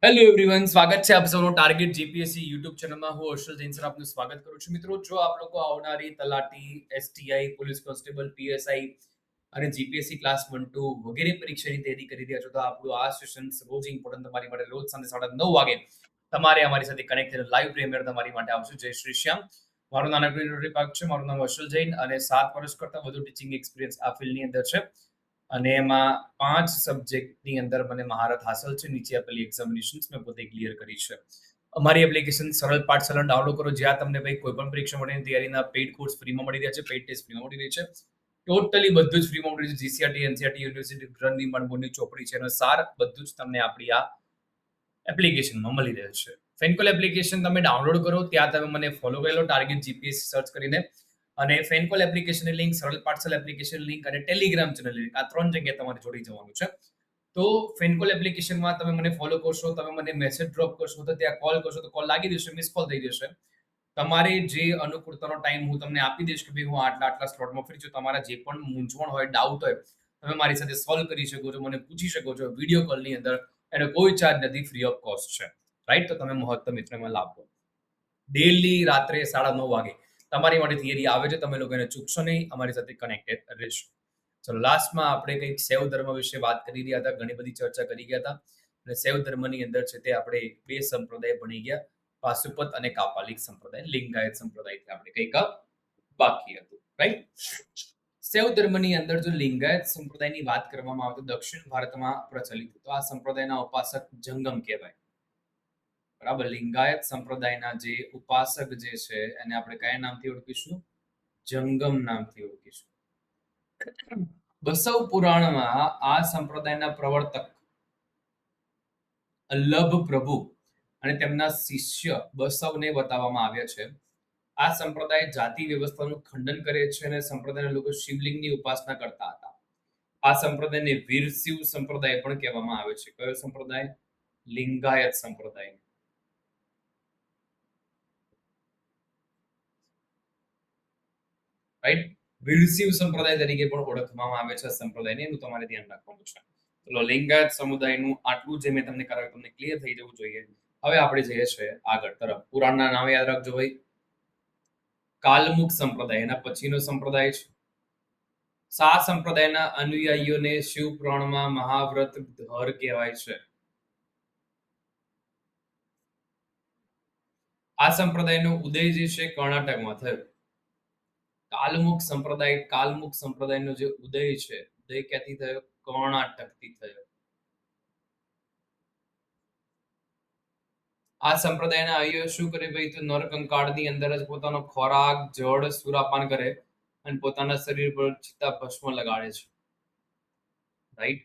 Hello everyone, સ્વાગત છે આપ સૌનું ટાર્ગેટ જીપીએસસી યુટ્યુબ ચેનલમાં. હું હર્ષલ જૈન સર આપનું સ્વાગત કરું છું. મિત્રો, જો આપ લોકો આવનારી તલાટી, એસટીઆઈ, પોલીસ કોન્સ્ટેબલ, પીએસઆઈ અને જીપીએસસી ક્લાસ 1-2 વગેરે પરીક્ષાની તૈયારી કરી રહ્યા છો તો આપણું આ સેશન રોજ ઇમ્પોર્ટન્ટ તમારી માટે રોજ સાંજે 9:30 વાગે તમારે અમારી સાથે કનેક્ટ થઈને લાઈવ પ્રીમિયર તમારી માટે આવશે. જય શ્રી શ્યામ. મારું નાનકડું ઇન્ટ્રોડક્શન પાક છે. મારું નામ હર્ષલ જૈન અને 7 વર્ષ કરતાં વધુ ટીચિંગ એક્સપિરિયન્સ આ ફિલ્ડની અંદર છે અને એમાં 5 સબ્જેક્ટની અંદર મને મહારત હાંસલ છે. નીચે આપેલી એક્ઝામિનેશન્સ મેં પોતે ક્લિયર કરી છે. અમારી એપ્લિકેશન સરળ પાઠશાળા ડાઉનલોડ કરો, જ્યાં તમને ભાઈ કોઈ પણ પરીક્ષા માટેની તૈયારીના પેઇડ કોર્સ ફ્રીમાં મળી રહ્યા છે, પેઇડ ટેસ્ટ ફ્રીમાં મળી રહી છે, ટોટલી બધું જ ફ્રીમાં મળી રહ્યું છે. જીસીઆરટી, એનસીઆરટી, યુનિવર્સિટી રનની બોર્ડની ચોપડી છે અને સાર બધું જ તમને આપણી આ એપ્લિકેશનમાં મળી રહે છે. ફેનકોલ એપ્લિકેશન તમે ડાઉનલોડ કરો, ત્યાં તમે મને ફોલો કરી લો ટાર્ગેટ જીપીએસસી સર્ચ કરીને. અને ફેનકોલ એપ્લિકેશનની લિંક, સરળ પાઠશાળા એપ્લિકેશન લિંક અને ટેલિગ્રામ ચેનલ લિંક, આ 3 જગ્યાએ તમારે જોડી જવાનું છે. તો ફેનકોલ એપ્લિકેશનમાં તમે મને ફોલો કરશો, તમે મને મેસેજ ડ્રોપ કરશો, તો ત્યાં કોલ કરશો તો કોલ લાગી જશે, મિસ કોલ થઈ જશે. તમારે જે અનુકૂળતાનો ટાઈમ હું તમને આપી દઈશ કે ભાઈ હું આટલા સ્લોટમાં ફ્રી છું. તમારા જે પણ મૂંઝવણ હોય, ડાઉટ હોય, તમે મારી સાથે સોલ્વ કરી શકો છો, મને પૂછી શકો છો વિડીયો કોલની અંદર. એનો કોઈ ચાર્જ નથી, ફ્રી ઓફ કોસ્ટ છે. રાઈટ? તો તમે મહત્તમ મિત્રમાં લાભ લો. ડેલી રાત્રે 9:30 વાગે તમારી માટે થિયરી આવે છે. તમે લોકો એને ચૂકશો નહીં, અમારી સાથે કનેક્ટેડ રહેશો. ચલો, લાસ્ટમાં આપણે કંઈક સેવ ધર્મ વિશે વાત કરી રહ્યા હતા, ઘણી બધી ચર્ચા કરી ગયા હતા. અને સેવ ધર્મની અંદર છે તે આપણે 2 સંપ્રદાય ભણી ગયા, પાશુપત અને કાપાલિક સંપ્રદાય. લિંગાયત સંપ્રદાયથી આપણે કંઈક બાકી હતું. રાઈટ? સેવ ધર્મની અંદર જો લિંગાયત સંપ્રદાયની વાત કરવામાં આવે તો દક્ષિણ ભારતમાં પ્રચલિત હતો. આ સંપ્રદાયના ઉપાસક જંગમ કહેવાય. બરાબર? લિંગાયત સંપ્રદાયના જે ઉપાસક જે છે એને આપણે કયા નામથી ઓળખીશું? જંગમ નામથી ઓળખીશું. બસવ પુરાણમાં આ સંપ્રદાયના પ્રવર્તક અલ્લભ પ્રભુ અને તેમના શિષ્ય બસવને બતાવવામાં આવ્યા છે. આ સંપ્રદાય જાતિ વ્યવસ્થાનું ખંડન કરે છે અને સંપ્રદાયના લોકો શિવલિંગની ઉપાસના કરતા હતા. આ સંપ્રદાયને વીરશિવ સંપ્રદાય પણ કહેવામાં આવે છે. કયો સંપ્રદાય? લિંગાયત સંપ્રદાય. રાઈટ? વીરશિવ સંપ્રદાય તરીકે પણ ઓળખવામાં આવે છે સંપ્રદાયને. એનું તમારે ધ્યાન રાખવાનું છે. ચલો, લિંગાયત સમુદાયનું આટલું જે મેં તમને કરાવ્યું તમને ક્લિયર થઈ જવું જોઈએ. હવે આપણે જઈએ છીએ આગળ તરફ. પુરાણના નામ યાદ રાખજો ભાઈ. કાલમુખ સંપ્રદાય એના પછીનો સંપ્રદાય છે. સા સંપ્રદાયના અનુયાયીઓને શિવ પુરાણમાં મહાવ્રત ધર કહેવાય છે. આ સંપ્રદાયનો ઉદય જે છે કર્ણાટકમાં થયો. કાલમુખ સંપ્રદાયનો જે ઉદય છે, ઉદય ક્યાંથી થયો? કર્ણાટકથી થયો. આ સંપ્રદાયના આર્યો શું કરે ભાઈ? તો નરકંકાળની અંદર જ પોતાનો ખોરાક, જળ, સુરાપાન કરે અને પોતાના શરીર પર ચિત્તા ભસ્મ લગાડે છે. રાઈટ?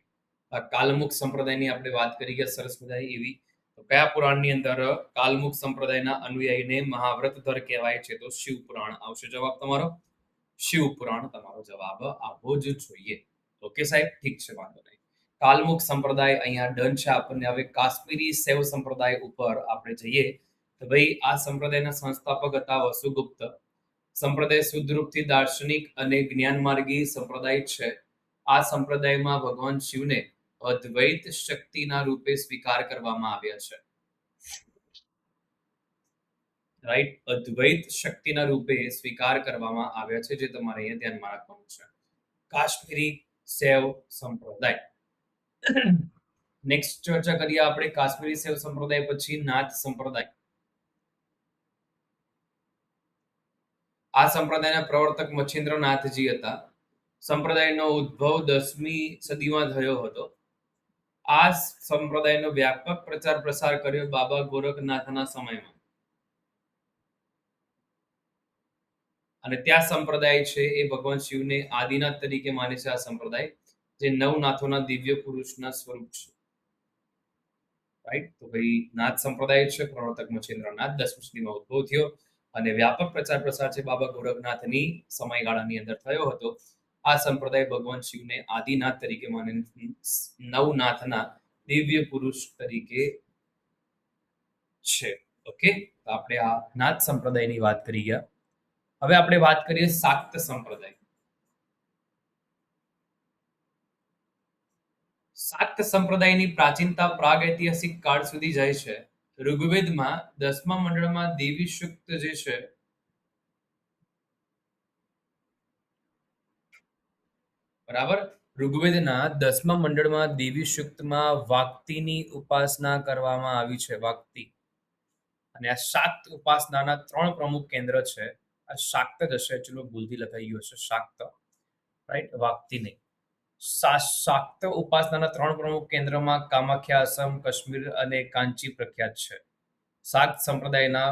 આ કાલમુખ સંપ્રદાયની આપણે વાત કરી ગયા, સરસ મજાની એવી. તો કયા પુરાણની અંદર કાલમુખ સંપ્રદાયના અનુયાયીને મહાવ્રતધર કહેવાય છે? તો શિવ પુરાણ આવશે જવાબ તમારો. શિવ પુરાણ તમારો જવાબ આવવો જ જોઈએ. ઓકે સાહેબ, ઠીક છે, વાંધો નહીં. કાલમુખ સંપ્રદાય અહીંયા ડન છે. આપણને હવે કાશ્મીરી શૈવ સંપ્રદાય ઉપર આપણે જઈએ તો ભાઈ આ સંપ્રદાયના સંસ્થાપક હતા વસુગુપ્ત. સંપ્રદાય શુદ્ધ રૂપથી દાર્શનિક અને જ્ઞાનમાર્ગી સંપ્રદાય છે. આ સંપ્રદાયમાં ભગવાન શિવને અદ્વૈત શક્તિના રૂપે સ્વીકાર કરવામાં આવ્યા છે. રાઈટ? અદ્વૈત શક્તિના રૂપે સ્વીકાર કરવામાં આવ્યા છે, જે તમારે અહીંયા ધ્યાનમાં રાખવાનું છે. કાશ્મીરી શૈવ સંપ્રદાય. નેક્સ્ટ ચર્ચા કરીએ આપણે કાશ્મીરી શૈવ સંપ્રદાય પછી નાથ સંપ્રદાય. આ સંપ્રદાયના પ્રવર્તક મચ્છિન્દ્રનાથજી હતા. સંપ્રદાયનો ઉદ્ભવ 10મી સદીમાં થયો હતો. આ સંપ્રદાયનો વ્યાપક પ્રચાર પ્રસાર કર્યો બાબા ગોરખનાથના સમયમાં. અને ત્યાં સંપ્રદાય છે એ ભગવાન શિવને આદિનાથ તરીકે માને છે. આ સંપ્રદાય જે નવનાથોના દિવ્ય પુરુષના સ્વરૂપ છે. રાઈટ? તો ભાઈ નાથ સંપ્રદાય છે, પ્રવર્તક મચ્છિન્દ્રનાથ, 10મી સદીમાં ઉદ્ભવ થયો અને વ્યાપક પ્રચાર પ્રસાર છે બાબા ગોરખનાથની સમયગાળાની અંદર થયો હતો. આ સંપ્રદાય ભગવાન શિવને આદિનાથ તરીકે માને, નવનાથના દિવ્ય પુરુષ તરીકે છે. ઓકે, તો આપણે આ નાથ સંપ્રદાયની વાત કરી ગયા. હવે આપણે વાત કરીએ શાક્ત સંપ્રદાય. શાક્ત સંપ્રદાયની પ્રાચીનતા પ્રાગૈતિહાસિક કાળ સુધી જાય છે. ઋગ્વેદમાં 10મા મંડળમાં દેવી સૂક્ત જે છે, બરાબર, ઋગ્વેદના 10મા મંડળમાં દેવી સૂક્તમાં વાક્તિની ઉપાસના કરવામાં આવી છે, વાક્તિ. અને આ શાક્ત ઉપાસનાના 3 પ્રમુખ કેન્દ્ર છે. આ શાક્ત જ હશે, ચલો ભૂલથી લખાઈ ગયું હશે શાક્ત, રાઈટ, વાક્તિ નહીં. શાક્ત ઉપાસનાના 3 પ્રમુખ કેન્દ્રમાં કામાખ્યા, અસમ, કાશ્મીર અને કાંચી પ્રખ્યાત છે. શાક્ત સંપ્રદાયના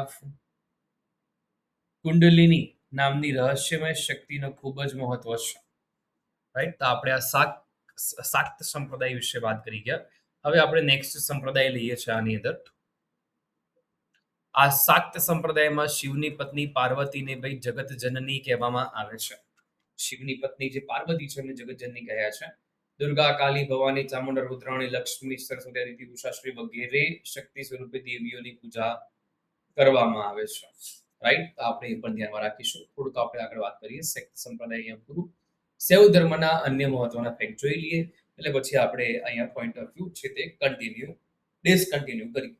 કુંડલિની નામની રહસ્યમય શક્તિનો ખૂબ જ મહત્વ છે, રાઈટ. તો આપણે આ શાક્ત સંપ્રદાય વિશે વાત કરી ગયા. હવે આપણે નેક્સ્ટ સંપ્રદાય લઈએ છીએ આની અંદર. આ શાક્ત સંપ્રદાયમાં શિવની પત્ની પાર્વતીને ભાઈ જગત જનની કહેવામાં આવે છે. શિવની પત્ની જે પાર્વતી છે એમને જગત જનની કહ્યા છે. દુર્ગા, કાલી, ભવાની, ચામુંડા, રુદ્રાણી, લક્ષ્મી, સરસ્વતી, અદિતિ, ઉષાશ્રી વગેરે શક્તિ સ્વરૂપે દેવીઓની પૂજા કરવામાં આવે છે, રાઈટ. તો આપણે એ પણ ધ્યાનમાં રાખીશું. થોડુંક આપણે આગળ વાત કરીએ. શાક્ત સંપ્રદાય અહીંયા પૂરું. શૈવ ધર્મના અન્ય મહત્વના ફેક્ટ જોઈ લઈએ, એટલે પછી આપણે અહીંયા પોઈન્ટ ઓફ વ્યૂ છે તે ડિસકન્ટિન્યુ કરીએ.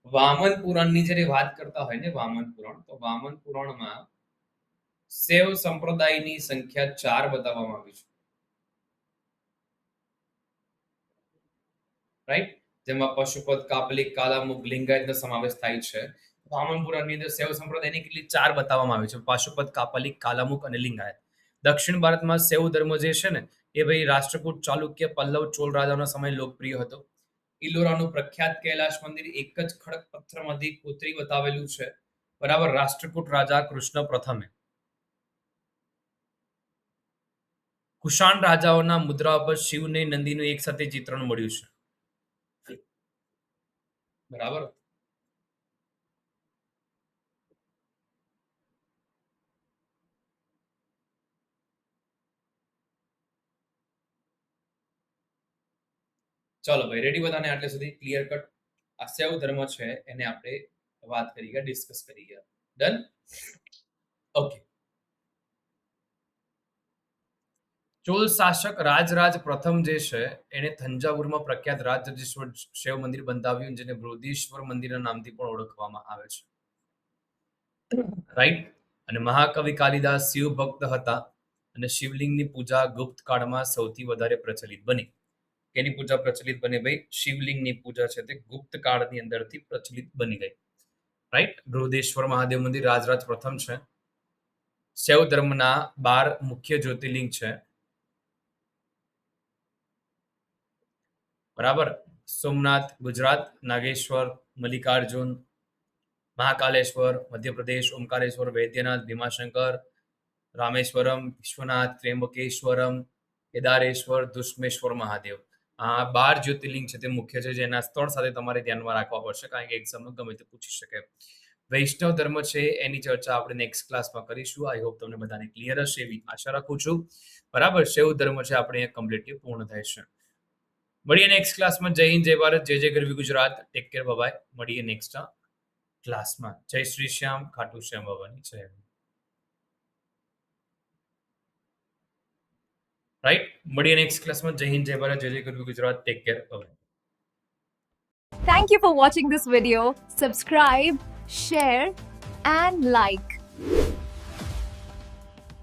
વામન પુરાણની જ્યારે વાત કરતા હોય ને, વામન પુરાણ, તો વામન પુરાણમાં શૈવ સંપ્રદાયની સંખ્યા 4 બતાવવામાં આવી છે, રાઈટ. જેમાં પશુપત, કાપલિક, કાલામુખ, લિંગાયતનો સમાવેશ થાય છે. વામન પુરાણની અંદર શૈવ સંપ્રદાયની કેટલી 4 બતાવવામાં આવી છે: પાશુપત, કાપાલિક, કાલામુખ અને લિંગાયત. દક્ષિણ ભારતમાં શૈવ ધર્મ જે છે ને એ ભાઈ રાષ્ટ્રકૂટ, ચાલુક્ય, પલ્લવ, ચોલ રાજાનો સમય લોકપ્રિય હતો. ઇલોરાનું પ્રખ્યાત કૈલાશ મંદિર એક જ ખડક પથ્થરમાંથી કોતરી બતાવેલું છે, બરાબર. રાષ્ટ્રકૂટ રાજા કૃષ્ણ પ્રથમે કુષાણ રાજાઓના મુદ્રા પર શિવને નંદીનું એક સાથે ચિત્રણ મળ્યું છે, બરાબર. ચાલો ભાઈ, રેડી બધાને? આટલે સુધી ક્લિયર કટ. આ શૈવ ધર્મ છે એને આપણે વાત કરી ગયા, ડિસ્કસ કરી ગયા. ડન? ઓકે. ચોલ શાસક રાજરાજ પ્રથમ જે છે એને થંજાવુરમાં પ્રખ્યાત રાજરાજેશ્વર શિવ મંદિર બંધાવ્યું, જેને બૃહદીશ્વર મંદિરના નામથી પણ ઓળખવામાં આવે છે, રાઈટ. અને મહાકવિ કાલિદાસ શિવ ભક્ત હતા અને શિવલિંગની પૂજા ગુપ્ત કાળમાં સૌથી વધારે પ્રચલિત બની. કેની પૂજા પ્રચલિત બની ભાઈ? શિવલિંગની પૂજા છે તે ગુપ્ત કાળની અંદરથી પ્રચલિત બની ગઈ, રાઈટ. બૃહદેશ્વર મહાદેવ મંદિર રાજરાજ પ્રથમ છે. શૈવ ધર્મના 12 મુખ્ય જ્યોતિર્લિંગ છે, બરાબર. સોમનાથ ગુજરાત, નાગેશ્વર મલ્લિકાર્જુન, મહાકાલેશ્વર મધ્યપ્રદેશ, ઓમકારેશ્વર વૈદ્યનાથ, ભીમાશંકર રામેશ્વરમ, વિશ્વનાથ, ત્ર્યંબકેશ્વરમ, કેદારેશ્વર, દુષ્મેશ્વર મહાદેવ. આ 12 જ્યોતિર્લિંગ છે તે મુખ્ય છે, જેના સ્થળ સાથે તમારે ધ્યાનમાં રાખવા પડશે, કારણ કે એક્ઝામમાં ગમે તે પૂછી શકે. વૈષ્ણવ ધર્મ છે એની ચર્ચા આપણે નેક્સ્ટ ક્લાસમાં કરીશું. આઈ હોપ તમને બધાને ક્લિયર હશે એવી આશા રાખું છું, બરાબર. શૈવ ધર્મ છે આપણે અહીંયા કમ્પ્લીટલી પૂર્ણ થાય છે. મળીએ નેક્સ્ટ ક્લાસમાં. જય હિન્દ, જય ભારત, જય જય ગરવી ગુજરાત. Take care, bye. મળીએ નેક્સ્ટ ક્લાસમાં. જય શ્રી શ્યામ, ખાટુ શ્યામ બાબાની જય. રાઈટ, મળીએ નેક્સ્ટ ક્લાસમાં. જય હિન્દ, જય ભારત, જય જય ગરવી Gujarat. Take care, bye. Thank you for watching this video. Subscribe, share, and like.